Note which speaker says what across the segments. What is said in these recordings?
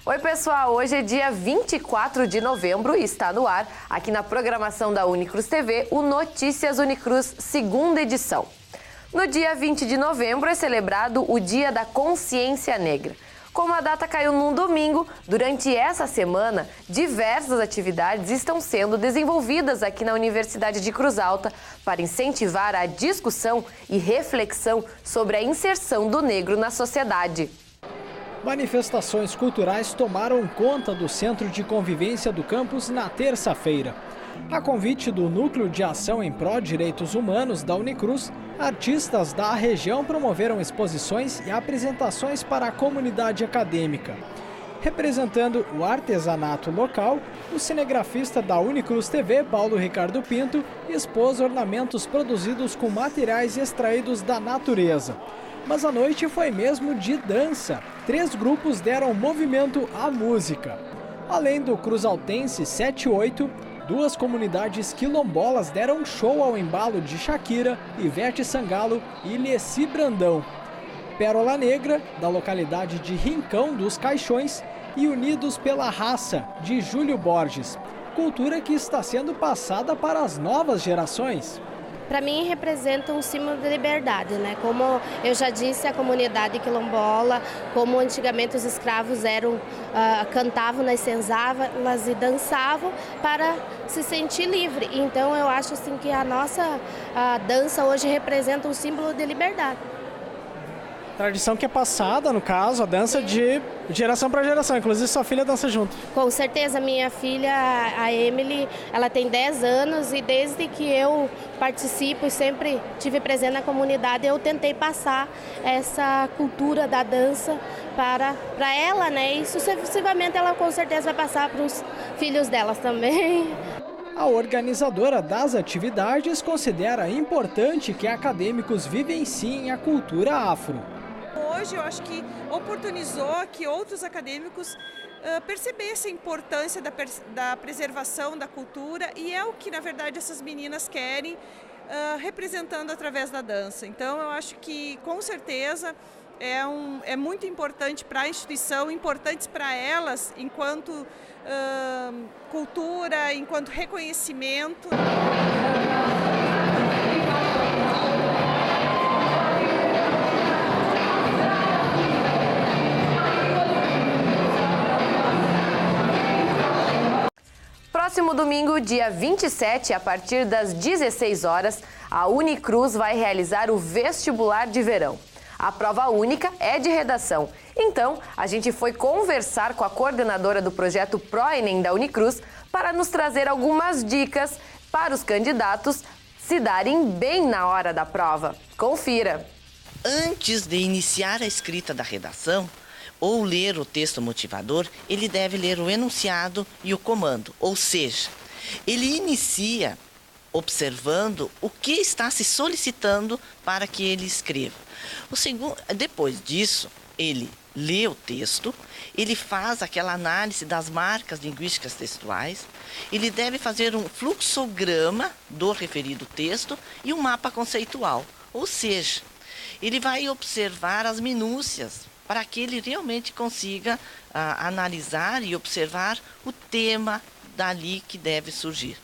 Speaker 1: Oi pessoal, hoje é dia 24 de novembro e está no ar, aqui na programação da Unicruz TV, o Notícias Unicruz, segunda edição. No dia 20 de novembro é celebrado o Dia da Consciência Negra. Como a data caiu num domingo, durante essa semana, diversas atividades estão sendo desenvolvidas aqui na Universidade de Cruz Alta para incentivar a discussão e reflexão sobre a inserção do negro na sociedade.
Speaker 2: Manifestações culturais tomaram conta do Centro de Convivência do campus na terça-feira. A convite do Núcleo de Ação em Pró-Direitos Humanos da Unicruz, artistas da região promoveram exposições e apresentações para a comunidade acadêmica. Representando o artesanato local, o cinegrafista da Unicruz TV, Paulo Ricardo Pinto, expôs ornamentos produzidos com materiais extraídos da natureza. Mas a noite foi mesmo de dança. 3 grupos deram movimento à música. Além do cruzaltense 78, 2 comunidades quilombolas deram show ao embalo de Shakira, Ivete Sangalo e Leci Brandão. Pérola Negra, da localidade de Rincão dos Caixões, e Unidos pela Raça, de Júlio Borges. Cultura que está sendo passada para as novas gerações.
Speaker 3: Para mim representa um símbolo de liberdade, né? Como eu já disse, a comunidade quilombola, como antigamente os escravos cantavam nas senzalas e dançavam para se sentir livre. Então eu acho assim que a nossa dança hoje representa um símbolo de liberdade.
Speaker 2: Tradição que é passada, no caso, a dança de geração para geração. Inclusive, sua filha dança junto.
Speaker 3: Com certeza, minha filha, a Emily, ela tem 10 anos e desde que eu participo e sempre tive presente na comunidade, eu tentei passar essa cultura da dança para ela, né? E sucessivamente ela com certeza vai passar para os filhos delas também.
Speaker 2: A organizadora das atividades considera importante que acadêmicos vivenciem a cultura afro.
Speaker 4: Hoje eu acho que oportunizou que outros acadêmicos percebessem a importância da preservação da cultura e é o que na verdade essas meninas querem, representando através da dança. Então eu acho que com certeza é muito importante para a instituição, importantes para elas enquanto cultura, enquanto reconhecimento.
Speaker 1: Próximo domingo, dia 27, a partir das 16 horas, a Unicruz vai realizar o vestibular de verão. A prova única é de redação. Então, a gente foi conversar com a coordenadora do projeto ProEnem da Unicruz para nos trazer algumas dicas para os candidatos se darem bem na hora da prova. Confira!
Speaker 5: Antes de iniciar a escrita da redação, ou ler o texto motivador, ele deve ler o enunciado e o comando, ou seja, ele inicia observando o que está se solicitando para que ele escreva. Depois disso, ele lê o texto, ele faz aquela análise das marcas linguísticas textuais, ele deve fazer um fluxograma do referido texto e um mapa conceitual, ou seja, ele vai observar as minúcias para que ele realmente consiga analisar e observar o tema dali que deve surgir.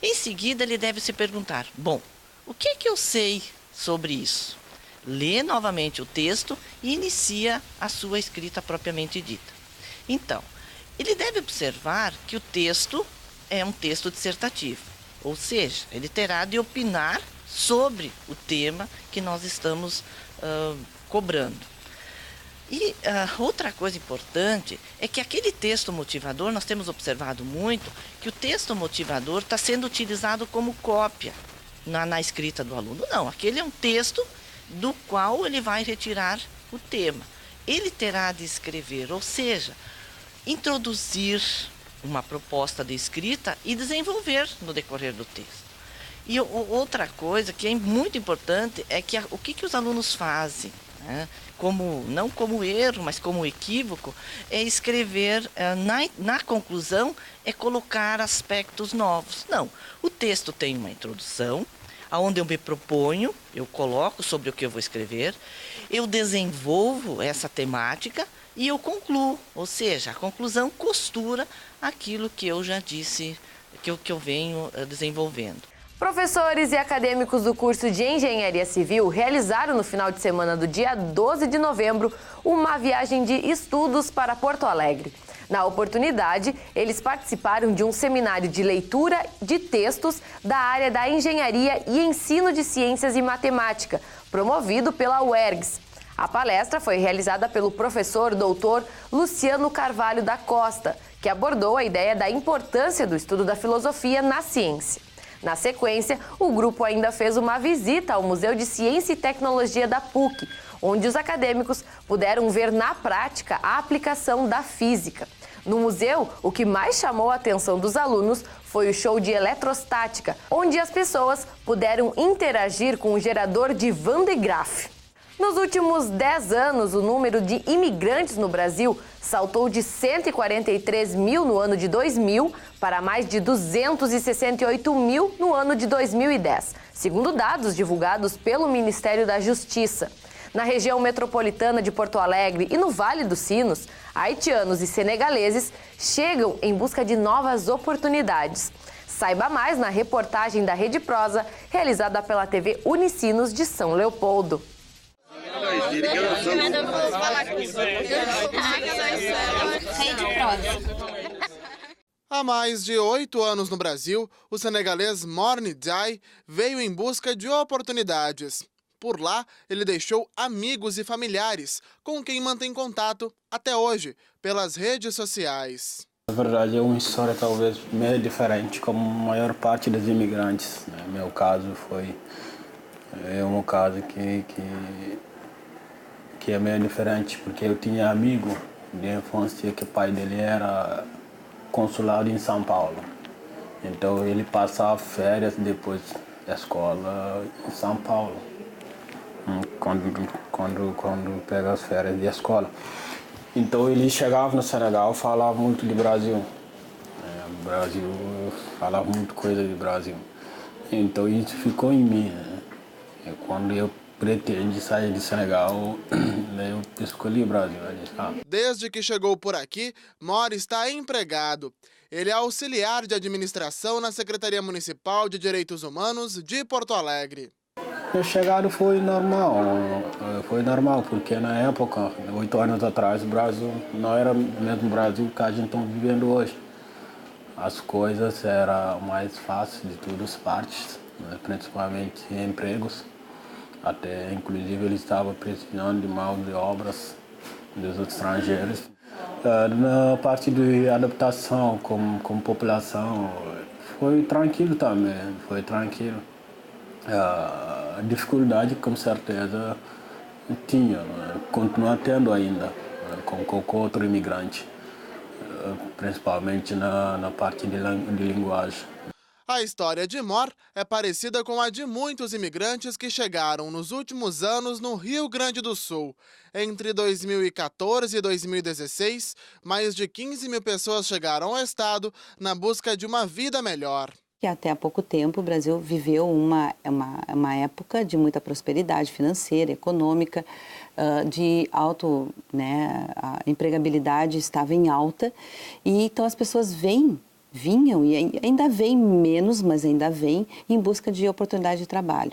Speaker 5: Em seguida, ele deve se perguntar, bom, o que é que eu sei sobre isso? Lê novamente o texto e inicia a sua escrita propriamente dita. Então, ele deve observar que o texto é um texto dissertativo, ou seja, ele terá de opinar sobre o tema que nós estamos cobrando. E outra coisa importante é que aquele texto motivador, nós temos observado muito que o texto motivador está sendo utilizado como cópia na escrita do aluno. Não, aquele é um texto do qual ele vai retirar o tema. Ele terá de escrever, ou seja, introduzir uma proposta de escrita e desenvolver no decorrer do texto. E outra coisa que é muito importante é que o que os alunos fazem, né? Não como erro, mas como equívoco, é escrever, na conclusão, é colocar aspectos novos. Não, o texto tem uma introdução, onde eu me proponho, eu coloco sobre o que eu vou escrever, eu desenvolvo essa temática e eu concluo, ou seja, a conclusão costura aquilo que eu já disse, que eu venho desenvolvendo.
Speaker 1: Professores e acadêmicos do curso de Engenharia Civil realizaram no final de semana do dia 12 de novembro uma viagem de estudos para Porto Alegre. Na oportunidade, eles participaram de um seminário de leitura de textos da área da engenharia e ensino de ciências e matemática, promovido pela UERGS. A palestra foi realizada pelo professor doutor Luciano Carvalho da Costa, que abordou a ideia da importância do estudo da filosofia na ciência. Na sequência, o grupo ainda fez uma visita ao Museu de Ciência e Tecnologia da PUC, onde os acadêmicos puderam ver na prática a aplicação da física. No museu, o que mais chamou a atenção dos alunos foi o show de eletrostática, onde as pessoas puderam interagir com o gerador de Van de Graaff. Nos últimos 10 anos, o número de imigrantes no Brasil saltou de 143 mil no ano de 2000 para mais de 268 mil no ano de 2010, segundo dados divulgados pelo Ministério da Justiça. Na região metropolitana de Porto Alegre e no Vale dos Sinos, haitianos e senegaleses chegam em busca de novas oportunidades. Saiba mais na reportagem da Rede Prosa, realizada pela TV Unicinos de São Leopoldo.
Speaker 6: Há mais de 8 anos no Brasil, o senegalês Morne Ndiaye veio em busca de oportunidades. Por lá, ele deixou amigos e familiares, com quem mantém contato até hoje, pelas redes sociais.
Speaker 7: Na verdade, é uma história talvez meio diferente, como a maior parte dos imigrantes. Meu caso é um caso que é meio diferente, porque eu tinha amigo de infância que o pai dele era consulado em São Paulo. Então ele passava férias depois da escola em São Paulo, quando pega as férias de escola. Então ele chegava no Senegal, falava muito de Brasil. Brasil, falava muito coisa de Brasil. Então isso ficou em mim. Quando eu pretendo sair de Senegal, eu escolhi o Brasil.
Speaker 6: Desde que chegou por aqui, Mor está empregado. Ele é auxiliar de administração na Secretaria Municipal de Direitos Humanos de Porto Alegre.
Speaker 7: Minha chegada foi normal, porque na época, 8 anos atrás, o Brasil não era o mesmo Brasil que a gente está vivendo hoje. As coisas eram mais fáceis de todas as partes, né? Principalmente empregos. Até, inclusive, ele estava precisando de mão de obras dos estrangeiros. Na parte de adaptação com população, foi tranquilo também, foi tranquilo. A dificuldade, com certeza, tinha, continua tendo ainda, com qualquer outro imigrante, principalmente na parte de linguagem.
Speaker 6: A história de Mor é parecida com a de muitos imigrantes que chegaram nos últimos anos no Rio Grande do Sul. Entre 2014 e 2016, mais de 15 mil pessoas chegaram ao estado na busca de uma vida melhor.
Speaker 8: Que até há pouco tempo o Brasil viveu uma época de muita prosperidade financeira, econômica, de alto, a empregabilidade estava em alta, e então as pessoas vinham e ainda vêm menos, mas ainda vêm em busca de oportunidade de trabalho.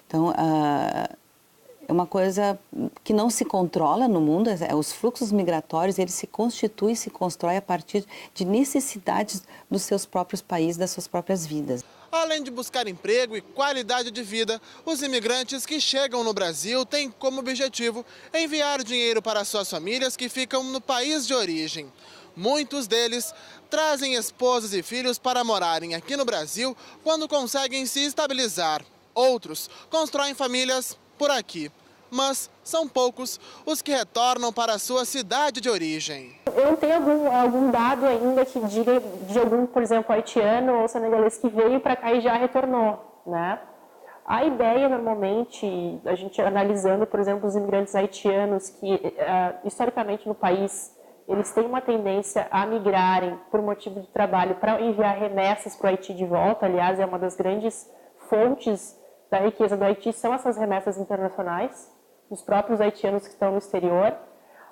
Speaker 8: Então, é uma coisa que não se controla no mundo. Os fluxos migratórios, eles se constituem, se constroem a partir de necessidades dos seus próprios países, das suas próprias vidas.
Speaker 6: Além de buscar emprego e qualidade de vida, os imigrantes que chegam no Brasil têm como objetivo enviar dinheiro para suas famílias que ficam no país de origem. Muitos deles trazem esposas e filhos para morarem aqui no Brasil quando conseguem se estabilizar. Outros constroem famílias por aqui, mas são poucos os que retornam para a sua cidade de origem.
Speaker 9: Eu não tenho algum dado ainda que diga de algum, por exemplo, haitiano ou senegalês que veio para cá e já retornou, né? A ideia, normalmente, a gente analisando, por exemplo, os imigrantes haitianos que, historicamente no país, eles têm uma tendência a migrarem por motivo de trabalho para enviar remessas para o Haiti de volta. Aliás, é uma das grandes fontes da riqueza do Haiti, são essas remessas internacionais, dos próprios haitianos que estão no exterior.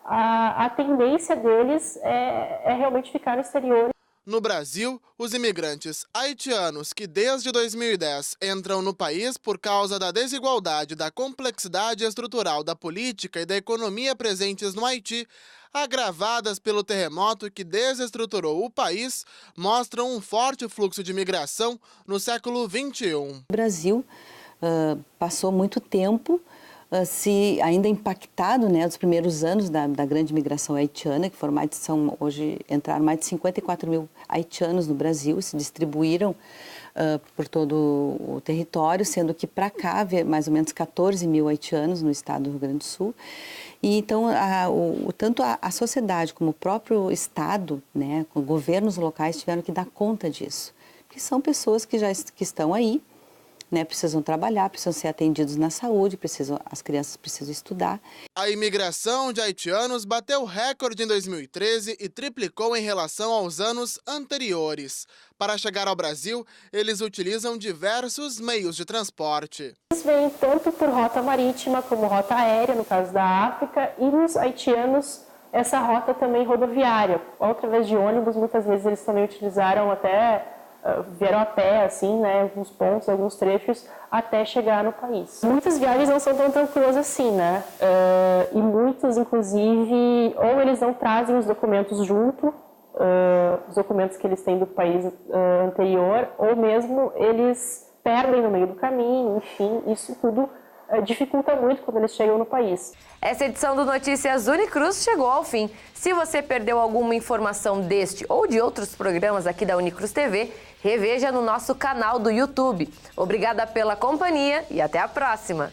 Speaker 9: a tendência deles é realmente ficar no exterior.
Speaker 6: No Brasil, os imigrantes haitianos que desde 2010 entram no país por causa da desigualdade e da complexidade estrutural da política e da economia presentes no Haiti, agravadas pelo terremoto que desestruturou o país, mostram um forte fluxo de migração no século XXI.
Speaker 8: O Brasil passou muito tempo se ainda impactado, né, nos primeiros anos da grande migração haitiana, que hoje entraram mais de 54 mil haitianos no Brasil, se distribuíram por todo o território, sendo que para cá havia mais ou menos 14 mil haitianos no estado do Rio Grande do Sul. E então, tanto a sociedade como o próprio estado, né, com governos locais, tiveram que dar conta disso, porque são pessoas que estão aí, né, precisam trabalhar, precisam ser atendidos na saúde, as crianças precisam estudar.
Speaker 6: A imigração de haitianos bateu recorde em 2013 e triplicou em relação aos anos anteriores. Para chegar ao Brasil, eles utilizam diversos meios de transporte.
Speaker 9: Eles vêm tanto por rota marítima como rota aérea, no caso da África, e nos haitianos essa rota também rodoviária. Através de ônibus, muitas vezes eles também utilizaram vieram a pé, assim, né, alguns pontos, alguns trechos, até chegar no país. Muitas viagens não são tão tranquilas assim, né, e muitos, inclusive, ou eles não trazem os documentos junto, os documentos que eles têm do país anterior, ou mesmo eles perdem no meio do caminho, enfim, isso tudo dificulta muito quando eles chegam no país.
Speaker 1: Essa edição do Notícias Unicruz chegou ao fim. Se você perdeu alguma informação deste ou de outros programas aqui da Unicruz TV, reveja no nosso canal do YouTube. Obrigada pela companhia e até a próxima!